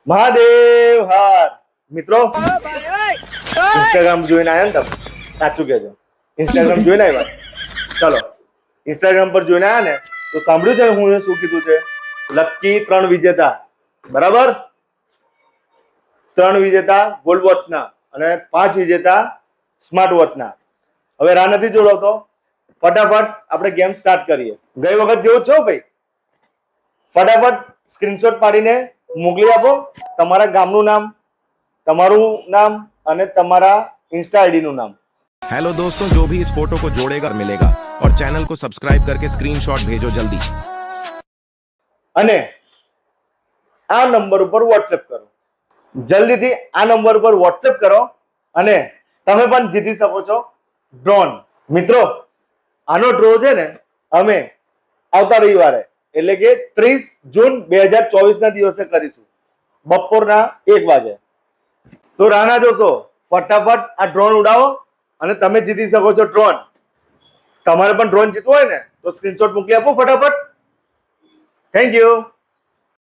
મહાદેવ હાર મિત્રો ઇન્સ્ટાગ્રામ જોઈને આવ્યા ને તમે સાચું કહેજો ઇન્સ્ટાગ્રામ જોઈને આવ્યા ચલો ઇન્સ્ટાગ્રામ પર જોઈને આવ્યા ને તો સાંભળ્યું છે હું શું કીધું છે લકી 3 વિજેતા બરાબર 3 વિજેતા ગોલ્ડ વોચના અને 5 વિજેતા સ્માર્ટ વોચના હવે રાહ નથી જોડાવતો ફટાફટ આપણે ગેમ સ્ટાર્ટ કરીએ ગઈ વખત જેવું છો ભાઈ ફટાફટ સ્ક્રીનશોટ પાડીને મોકલી આપો તમારા ગામનું નામ તમારું નામ અને તમારા इंस्टा आईडी નું નામ। हेलो दोस्तों, जो भी इस फोटो को जोड़ेगा मिलेगा और चैनल को सब्सक्राइब करके स्क्रीनशॉट भेजो जल्दी। અને આ નંબર ઉપર WhatsApp કરો જલ્દીથી આ નંબર ઉપર WhatsApp કરો અને તમે પણ જીતી શકો છો ડ્રોન। મિત્રો આનો ડ્રો છે ને અમે આવતા રવિવારે એટલે કે 30 જૂન 2024 ના દિવસે કરીશું બપોરના 1 વાગે। તો રાના જોશો ફટાફટ આ ડ્રોન ઉડાવો અને તમે જીતી શકો છો ડ્રોન। તમારે પણ ડ્રોન જીતવું હોય ને તો સ્ક્રીનશોટ મોકલી આપો ફટાફટ। Thank you.